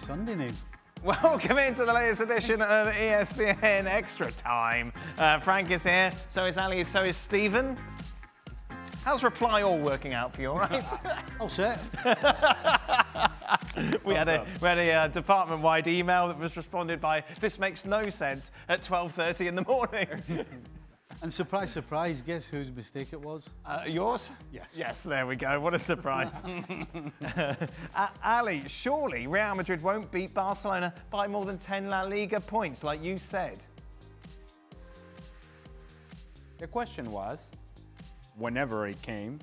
Sunday name. Welcome into the latest edition of ESPN Extra Time. Frank is here, so is Ali, so is Stephen. How's reply all working out for you, all right? All set. We had a department-wide email that was responded by, "This makes no sense," at 12:30 in the morning. And surprise, surprise, guess whose mistake it was? Yours? Yes. Yes, there we go. What a surprise. Ali, surely Real Madrid won't beat Barcelona by more than 10 La Liga points, like you said. The question was, whenever it came,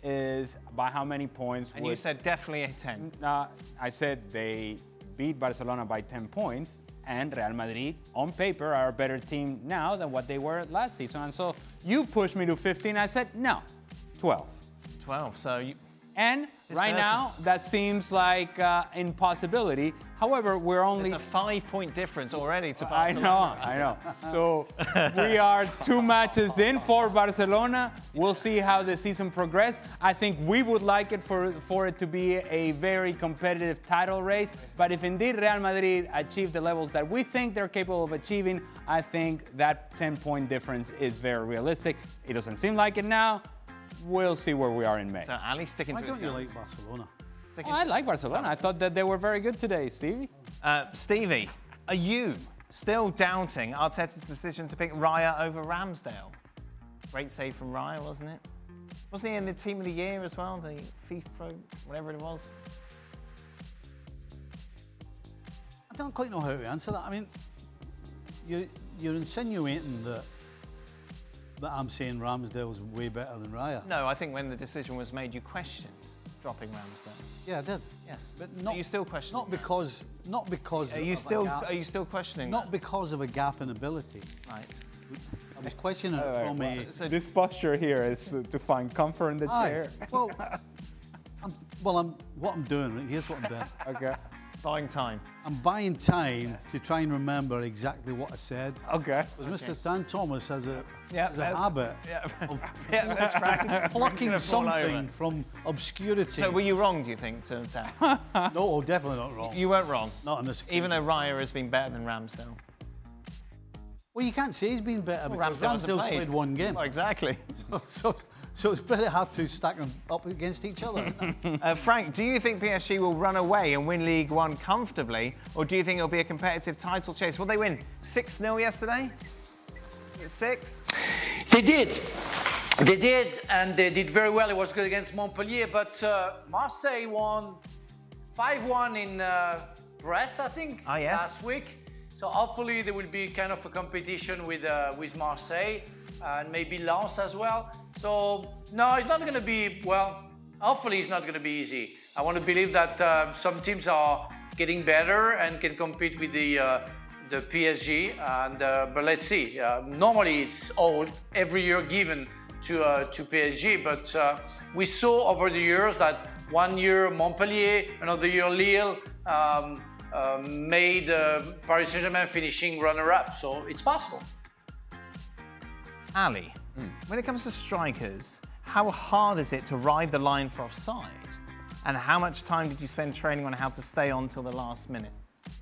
is by how many points And you said definitely 10. I said they beat Barcelona by 10 points, and Real Madrid, on paper, are a better team now than what they were last season. And so you pushed me to 15. I said, no, 12. 12, so you... And right now, that seems like an impossibility. However, we're only... It's a 5-point difference already to Barcelona. I know. So we are 2 matches in for Barcelona. We'll see how the season progresses. I think we would like it for it to be a very competitive title race. But if indeed Real Madrid achieve the levels that we think they're capable of achieving, I think that 10-point difference is very realistic. It doesn't seem like it now. We'll see where we are in May. So Ali's sticking to his guns. Why don't you like Barcelona? I like Barcelona. I thought that they were very good today, Stevie. Stevie, are you still doubting Arteta's decision to pick Raya over Ramsdale? Great save from Raya, wasn't it? Wasn't he in the Team of the Year as well, the FIFA, whatever it was? I don't quite know how to answer that. I mean, you're insinuating that I'm saying Ramsdale's way better than Raya. No, I think when the decision was made, you questioned dropping Ramsdale. Yeah, I did. Yes, but not, are you still questioning? Not because. Are you still questioning? Not because of a gap in ability. Right. I was questioning it from a. So this posture here is to find comfort in the chair. Well, what I'm doing. Right, here's what I'm doing. Okay. Buying time. I'm buying time to try and remember exactly what I said. Okay. Because Mr. Dan Thomas has a habit of that's right. plucking something from obscurity. So were you wrong, do you think, to that? No, definitely not wrong. You weren't wrong. Not in this case. Even though Raya has been better than Ramsdale. Well, you can't say he's been better because Ramsdale's played 1 game. Well, exactly. So it's pretty hard to stack them up against each other. Frank, do you think PSG will run away and win League One comfortably, or do you think it'll be a competitive title chase? Will they win 6-0 yesterday? 6? They did. They did, and they did very well. It was good against Montpellier, but Marseille won 5-1 in Brest, I think, last week. So hopefully there will be kind of a competition with Marseille and maybe Lens as well. So no, it's not going to be, well, hopefully it's not going to be easy. I want to believe that some teams are getting better and can compete with the PSG, and but let's see. Normally it's every year given to PSG, but we saw over the years that 1 year Montpellier, another year Lille made Paris Saint-Germain finishing runner-up, so it's possible. Ali, when it comes to strikers, how hard is it to ride the line for offside? And how much time did you spend training on how to stay on till the last minute?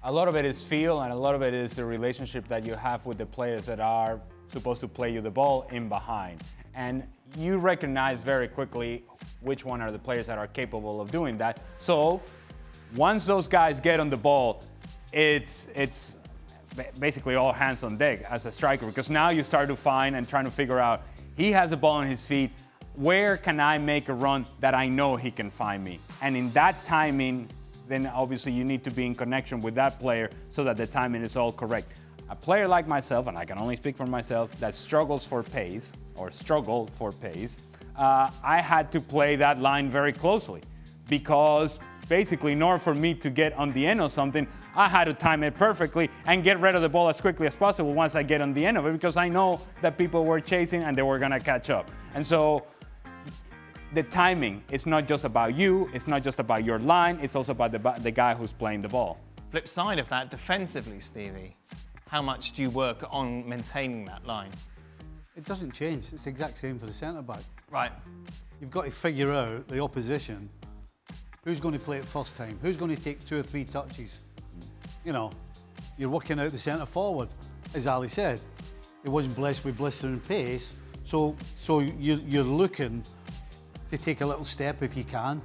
A lot of it is feel, and a lot of it is the relationship that you have with the players that are supposed to play you the ball in behind. And you recognize very quickly which one are the players that are capable of doing that. So once those guys get on the ball, it's basically all hands on deck as a striker, because now you start to find and trying to figure out, he has the ball on his feet, where can I make a run that I know he can find me? And in that timing, then obviously you need to be in connection with that player so that the timing is all correct. A player like myself, and I can only speak for myself, that struggled for pace, I had to play that line very closely, because basically, in order for me to get on the end of something, I had to time it perfectly and get rid of the ball as quickly as possible once I get on the end of it, because I know that people were chasing and they were going to catch up. And so the timing is not just about you, it's not just about your line, it's also about the guy who's playing the ball. Flip side of that, defensively, Stevie, how much do you work on maintaining that line? It doesn't change. It's the exact same for the centre-back. Right. You've got to figure out the opposition. Who's going to play it first time? Who's going to take 2 or 3 touches? you know, you're working out the centre forward. As Ali said, he wasn't blessed with blistering pace, so you're looking to take a little step if you can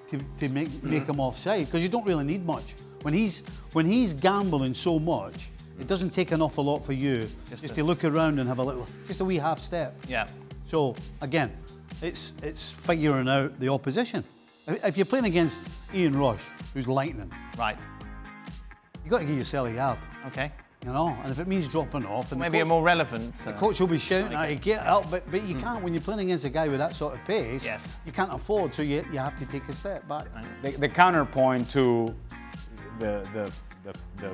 to make him offside, because you don't really need much. When he's gambling so much, it doesn't take an awful lot for you just to look around and have just a wee half step. Yeah. So again, it's figuring out the opposition. If you're playing against Ian Rush, who's lightning, right, you've got to give yourself a yard. Okay. You know, and if it means dropping off, and maybe a more relevant. The coach will be shouting at you, get up, but you can't when you're playing against a guy with that sort of pace. Yes. You can't afford, so you have to take a step back. The counterpoint to the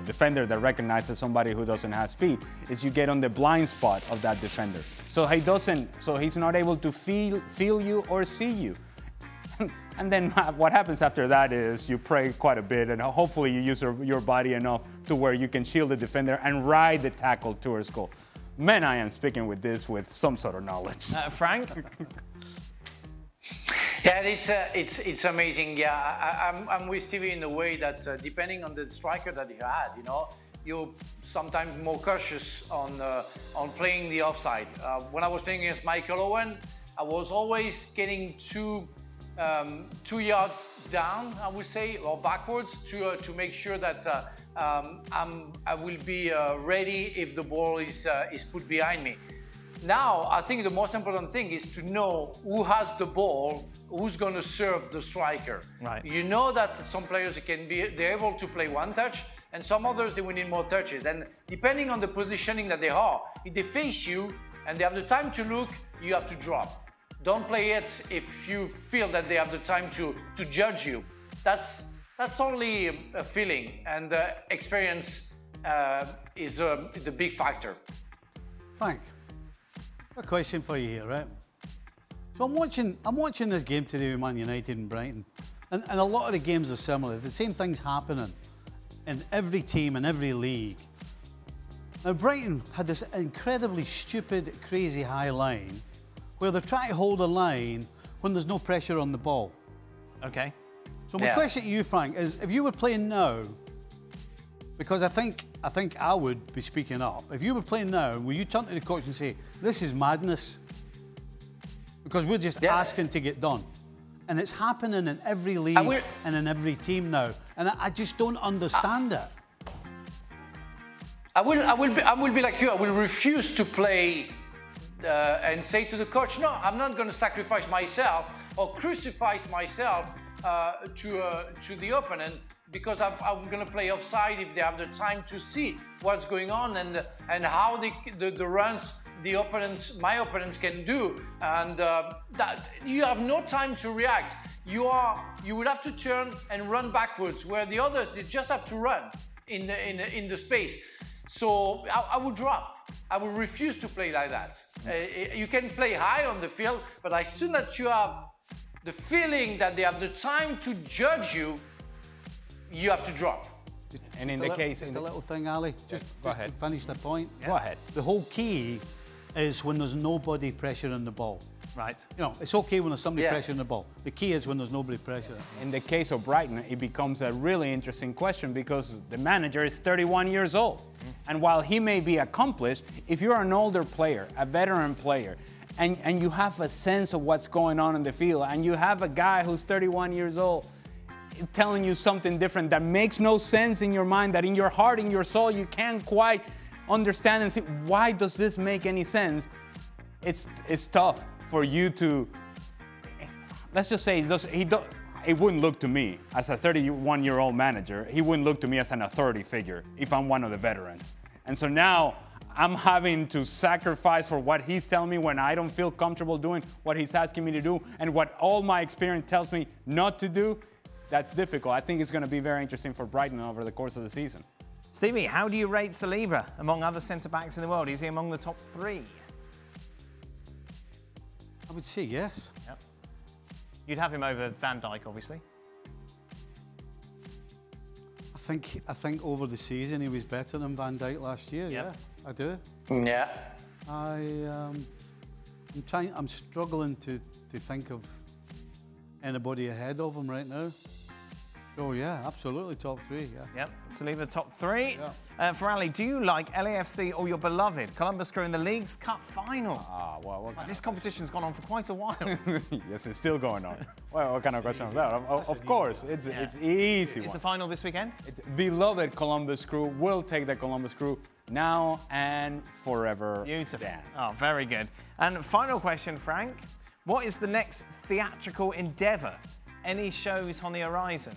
defender that recognizes somebody who doesn't have speed is you get on the blind spot of that defender. So he's not able to feel you or see you. And then what happens after that is you pray quite a bit, and hopefully you use your body enough to where you can shield the defender and ride the tackle towards goal. Man, I am speaking with this with some sort of knowledge. Frank? Yeah, it's amazing. Yeah, I'm with Stevie in the way that depending on the striker that you had, you know, you're sometimes more cautious on playing the offside. When I was playing against Michael Owen, I was always getting 2 yards down, I would say, or backwards to make sure that I will be ready if the ball is put behind me. Now, I think the most important thing is to know who has the ball, who's going to serve the striker. Right. You know that some players they're able to play one touch, and some others they will need more touches. And depending on the positioning that they are, if they face you and they have the time to look, you have to drop. Don't play it if you feel that they have the time to judge you. That's only a feeling, and experience is the big factor. Frank, a question for you here, right? So I'm watching this game today with Man United and Brighton, and a lot of the games are similar. The same thing's happening in every team in every league. Now Brighton had this incredibly stupid, crazy high line, where they're trying to hold a line when there's no pressure on the ball. Okay. So my question to you, Frank, is if you were playing now, because I think I would be speaking up. If you were playing now, will you turn to the coach and say, this is madness? Because we're just asking to get done. And it's happening in every league and in every team now. And I just don't understand it. I will be like you. I will refuse to play and say to the coach, no, I'm not going to sacrifice myself or crucify myself to the opponent, because I'm going to play offside if they have the time to see what's going on and how the runs my opponents can do, and that you have no time to react. You will have to turn and run backwards, where the others they just have to run in the space. So I would drop. I will refuse to play like that. You can play high on the field, but as soon as you have the feeling that they have the time to judge you, you have to drop. And in the case... Just a little thing, Ali, just to finish the point. Yeah. Go ahead. The whole key is when there's nobody pressuring the ball. Right. You know, it's okay when there's somebody pressuring the ball. The key is when there's nobody pressuring. In the case of Brighton, it becomes a really interesting question, because the manager is 31 years old. And while he may be accomplished, if you're an older player, a veteran player, and you have a sense of what's going on in the field, and you have a guy who's 31 years old telling you something different that makes no sense in your mind, that in your heart, in your soul, you can't quite understand and see, why does this make any sense? It's tough for you to, let's just say, it wouldn't look to me, as a 31-year-old manager, he wouldn't look to me as an authority figure if I'm one of the veterans. And so now I'm having to sacrifice for what he's telling me when I don't feel comfortable doing what he's asking me to do, and what all my experience tells me not to do. That's difficult. I think it's going to be very interesting for Brighton over the course of the season. Stevie, how do you rate Saliba among other centre-backs in the world? Is he among the top 3? I would say yes. Yep. You'd have him over Van Dijk, obviously. I think over the season he was better than Van Dijk last year. Yep. Yeah, I do. Yeah. I'm struggling to think of anybody ahead of him right now. Oh, yeah, absolutely. Top 3, yeah. Yep, Saliba top 3. Yeah. For Ali, do you like LAFC or your beloved Columbus Crew in the League's Cup final? Well, This competition's gone on for quite a while. yes, it's still going on. Well, what kind of question is that? Of course, it's easy. It's the final this weekend? It's beloved Columbus Crew will take the Columbus Crew now and forever. Beautiful. Dan. Oh, very good. And final question, Frank. What is the next theatrical endeavour? Any shows on the horizon?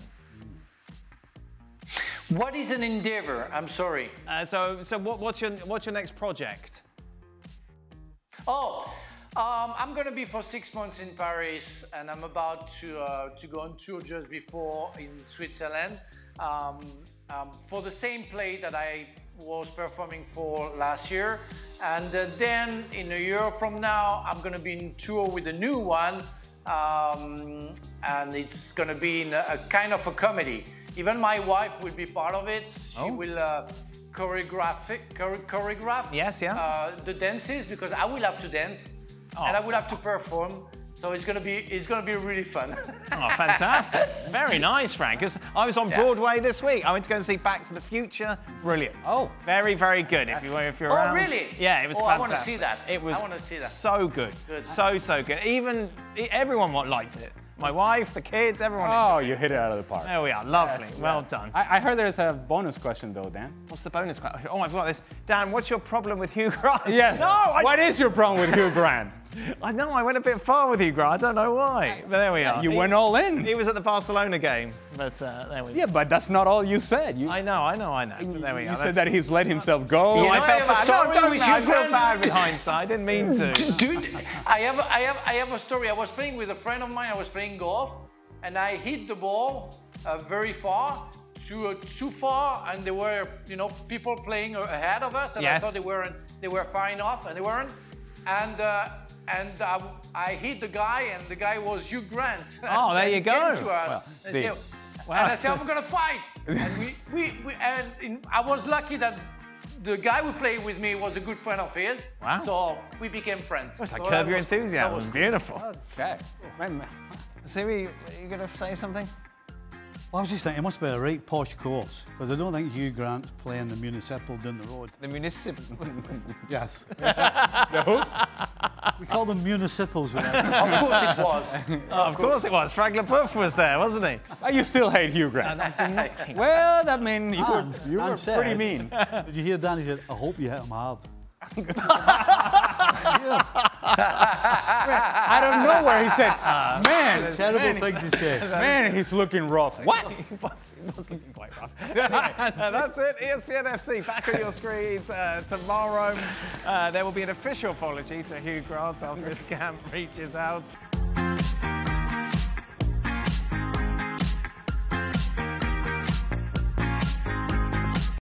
What is an endeavour? I'm sorry. So what's your next project? I'm going to be for 6 months in Paris, and I'm about to go on tour just before in Switzerland for the same play that I was performing for last year. And then in a year from now, I'm going to be in tour with a new one, and it's going to be in a kind of a comedy. Even my wife will be part of it. She will choreograph the dances, because I will have to dance and I will have to perform. So it's gonna be really fun. Oh, fantastic! Very nice, Frank. 'Cause I was on Broadway this week. I went to go and see Back to the Future. Brilliant. Oh, very, very good. If you're around. Oh, really? Yeah, it was fantastic. I want to see that. It was I want to see that. So good. So good. Even everyone liked it. My wife, the kids, everyone. Oh, you hit it out of the park. There we are. Lovely. Yes, well done. I heard there's a bonus question though, Dan. What's the bonus question? Oh, I forgot this. Dan, what's your problem with Hugh Grant? Yes. No. What is your problem with Hugh Grant? I know. I went a bit far with Hugh Grant. I don't know why. But there we are. You went all in. He was at the Barcelona game, but there we go. Yeah, but that's not all you said. I know. But there we go. You said that he's let himself go. You know, I felt bad. I feel Grant. bad with hindsight. I didn't mean to. Dude, I have a story. I was playing with a friend of mine. I was playing golf, and I hit the ball very far, too far, and there were people playing ahead of us, and I thought they were fine off, and they weren't. And I hit the guy, and the guy was Hugh Grant. Oh, there you go. Came to us Well, and I said, I'm gonna fight. And I was lucky that the guy who played with me was a good friend of his. Wow. So we became friends. It's like Curb Your Enthusiasm. Was Beautiful. Okay. Siri, are you going to say something? Well, I was just thinking, it must be a right posh course, because I don't think Hugh Grant's playing the municipal down the road. The municipal. Yes. The who? We call them municipals. Of course it was. Of course it was. Frank LeBoeuf was there, wasn't he? You still hate Hugh Grant. Well, that means you were pretty mean. Did you hear Danny said, I hope you hit him hard. Out of nowhere, he said, man, Terrible thing to say. Man, he's looking rough. What? He was looking quite rough. Anyway, that's it. ESPN FC back on your screens tomorrow. There will be an official apology to Hugh Grant after his scam reaches out.